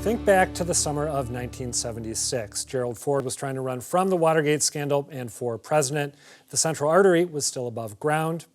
Think back to the summer of 1976. Gerald Ford was trying to run from the Watergate scandal and for president. The Central Artery was still above ground.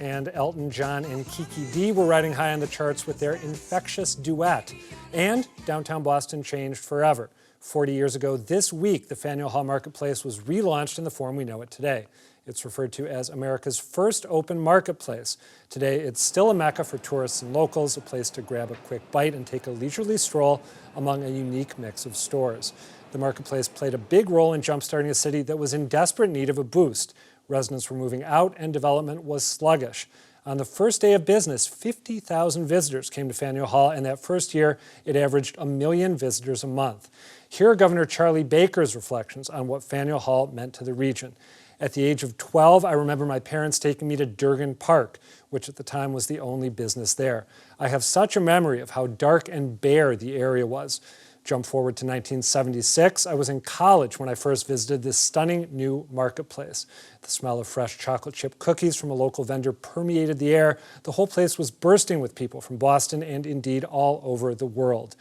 And Elton John and Kiki Dee were riding high on the charts with their infectious duet. And downtown Boston changed forever. 40 years ago this week, the Faneuil Hall Marketplace was relaunched in the form we know it today. It's referred to as America's first open marketplace. Today, it's still a mecca for tourists and locals, a place to grab a quick bite and take a leisurely stroll among a unique mix of stores. The marketplace played a big role in jumpstarting a city that was in desperate need of a boost. Residents were moving out and development was sluggish. On the first day of business, 50,000 visitors came to Faneuil Hall, and that first year, it averaged 1 million visitors a month. Here are Governor Charlie Baker's reflections on what Faneuil Hall meant to the region. At the age of 12, I remember my parents taking me to Durgan Park, which at the time was the only business there. I have such a memory of how dark and bare the area was. Jump forward to 1976, I was in college when I first visited this stunning new marketplace. The smell of fresh chocolate chip cookies from a local vendor permeated the air. The whole place was bursting with people from Boston and indeed all over the world.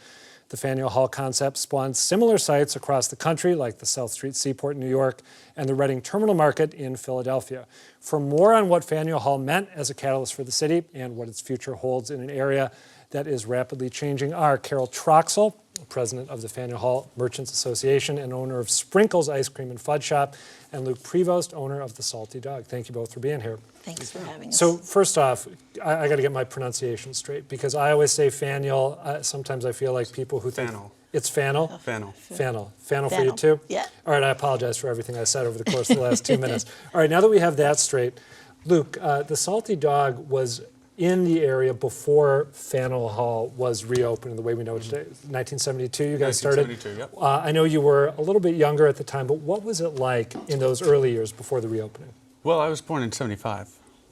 The Faneuil Hall concept spawned similar sites across the country, like the South Street Seaport in New York and the Reading Terminal Market in Philadelphia. For more on what Faneuil Hall meant as a catalyst for the city and what its future holds in an area that is rapidly changing are Carol Troxel, president of the Faneuil Hall Merchants Association and owner of Sprinkles Ice Cream and Fudge Shop, and Luke Prevost, owner of the Salty Dog. Thank you both for being here. Thanks for having us. So first off, I got to get my pronunciation straight because I always say Faneuil. Sometimes I feel like people who think it's Faneuil. Faneuil. Faneuil. Faneuil for you too? Yeah. All right, I apologize for everything I said over the course of the last 2 minutes. All right, now that we have that straight, Luke, the Salty Dog was in the area before Faneuil Hall was reopened in the way we know it today. 1972, you guys started. 1972, yep. I know you were a little bit younger at the time, but what was it like in those early years before the reopening? Well, I was born in 75.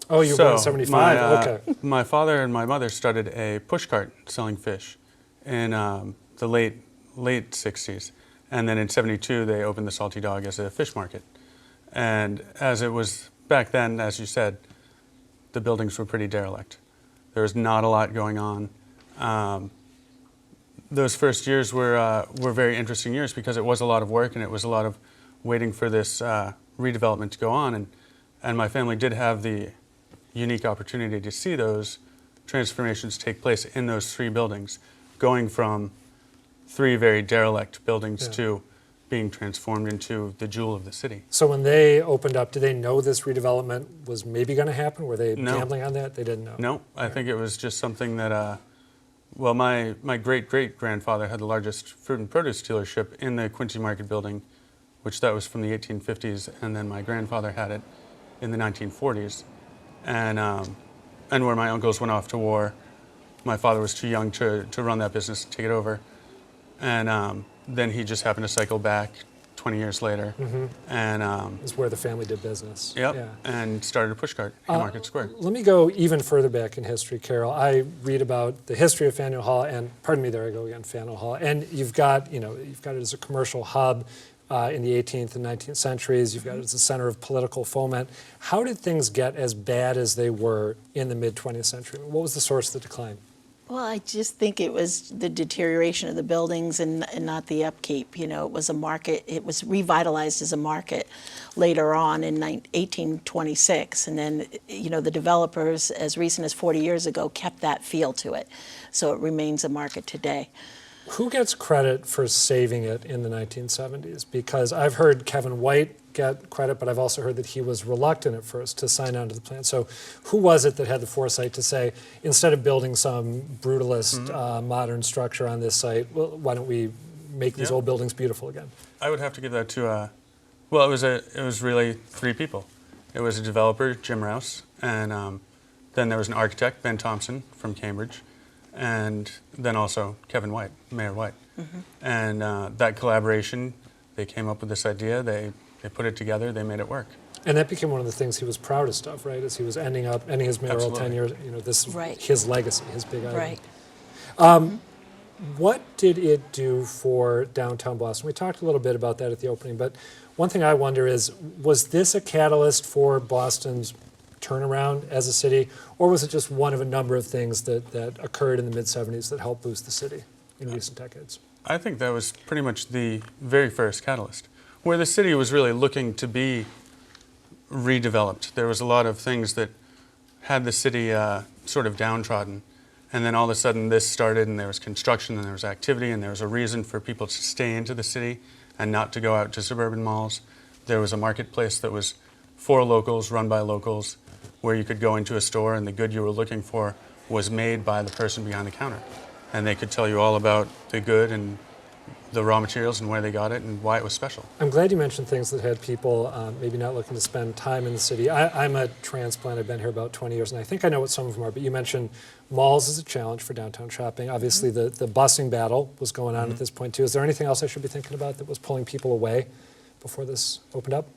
Oh, you were born in 75, okay. My father and my mother started a push cart selling fish in the late 60s. And then in 72, they opened the Salty Dog as a fish market. And as it was back then, as you said, the buildings were pretty derelict. There was not a lot going on. Those first years were very interesting years because it was a lot of work and it was a lot of waiting for this redevelopment to go on. And my family did have the unique opportunity to see those transformations take place in those three buildings, going from three very derelict buildings to being transformed into the jewel of the city. So when they opened up, did they know this redevelopment was maybe going to happen? Were they gambling on that? They didn't know? No, I think it was just something that, well, my great-great-grandfather had the largest fruit and produce dealership in the Quincy Market building, which that was from the 1850s, and then my grandfather had it in the 1940s. And where my uncles went off to war, my father was too young to run that business and take it over. And then he just happened to cycle back 20 years later. And is where the family did business. Yep, yeah. And started a push cart in Market Square. Let me go even further back in history, Carol. I read about the history of Faneuil Hall, and pardon me, there I go again, Faneuil Hall. And you've got it as a commercial hub in the 18th and 19th centuries. You've got it as a center of political foment. How did things get as bad as they were in the mid-20th century? What was the source of the decline? Well, I just think it was the deterioration of the buildings and not the upkeep. You know, it was a market. It was revitalized as a market later on in 1826. And then, the developers, as recent as 40 years ago, kept that feel to it. So it remains a market today. Who gets credit for saving it in the 1970s? Because I've heard Kevin White get credit, but I've also heard that he was reluctant at first to sign on to the plan. So who was it that had the foresight to say, instead of building some brutalist modern structure on this site, well, why don't we make these old buildings beautiful again? I would have to give that to, well, it was really three people. It was a developer, Jim Rouse, and then there was an architect, Ben Thompson from Cambridge, and then also Kevin White, Mayor White. And that collaboration, they came up with this idea, they put it together, they made it work. And that became one of the things he was proudest of, right? As he was ending his mayoral tenure, this his legacy, his big idea. Right. What did it do for downtown Boston? We talked a little bit about that at the opening, but one thing I wonder is, was this a catalyst for Boston's turnaround as a city, or was it just one of a number of things that occurred in the mid-'70s that helped boost the city in recent decades? I think that was pretty much the very first catalyst, where the city was really looking to be redeveloped. There was a lot of things that had the city sort of downtrodden, and then all of a sudden this started, and there was construction, and there was activity, and there was a reason for people to stay into the city and not to go out to suburban malls. There was a marketplace that was for locals, run by locals, where you could go into a store and the good you were looking for was made by the person behind the counter. And they could tell you all about the good and the raw materials and where they got it and why it was special. I'm glad you mentioned things that had people maybe not looking to spend time in the city. I'm a transplant. I've been here about 20 years, and I think I know what some of them are. But you mentioned malls as a challenge for downtown shopping. Obviously, the busing battle was going on at this point, too. Is there anything else I should be thinking about that was pulling people away before this opened up?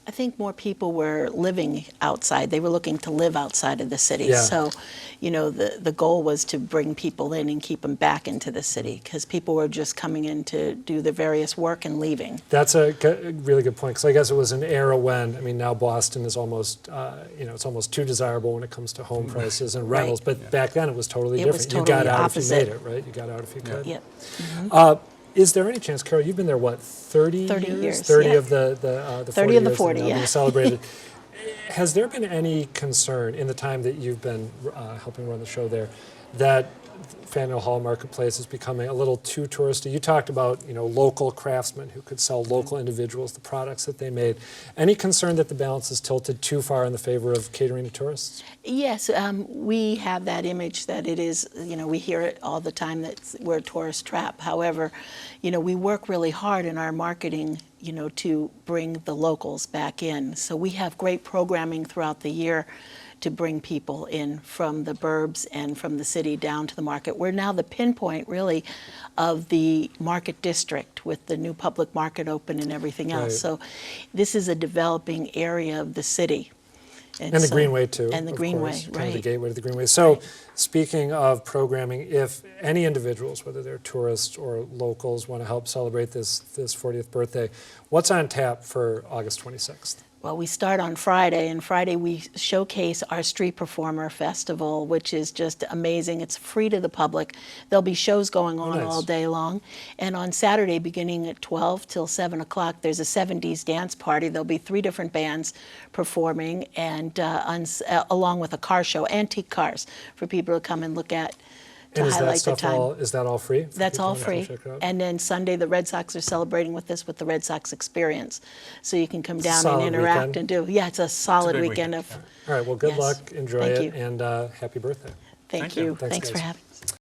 I think more people were living outside. They were looking to live outside of the city. Yeah. So, you know, the goal was to bring people in and keep them back into the city, because people were just coming in to do their various work and leaving. That's a really good point, because I guess it was an era when, I mean, now Boston is almost, it's almost too desirable when it comes to home prices and rentals. Right. But back then it was totally It different. was totally you got out opposite. if you made it, right? You got out if you could. Yep. Is there any chance, Carol, you've been there, what, 30 30 years, 30 yeah. of the 30 40 of the years 40, that are now yeah. being celebrated. Has there been any concern in the time that you've been helping run the show there that Faneuil Hall Marketplace is becoming a little too touristy? You talked about, local craftsmen who could sell local individuals the products that they made. Any concern that the balance is tilted too far in the favor of catering to tourists? Yes, we have that image that it is, we hear it all the time that we're a tourist trap. However, we work really hard in our marketing, to bring the locals back in. So we have great programming throughout the year to bring people in from the burbs and from the city down to the market. We're now the pinpoint, really, of the market district with the new public market open and everything else. Right. So this is a developing area of the city. And the Greenway, too. And the of Greenway, course, kind right. of the gateway to the Greenway. So, speaking of programming, if any individuals, whether they're tourists or locals, want to help celebrate this 40th birthday, what's on tap for August 26th? Well, we start on Friday, and Friday we showcase our Street Performer Festival, which is just amazing. It's free to the public. There'll be shows going on all day long. And on Saturday, beginning at 12 till 7 o'clock, there's a 70s dance party. There'll be 3 different bands performing, and along with a car show, antique cars, for people to come and look at. And highlight the time. Is that all free? That's all free. And then Sunday, the Red Sox are celebrating with this with the Red Sox Experience. So you can come down and interact and do. Yeah, it's a solid weekend of. All right, well, good luck, enjoy Thank it, you. and happy birthday. Thank you. Thanks guys. for having me.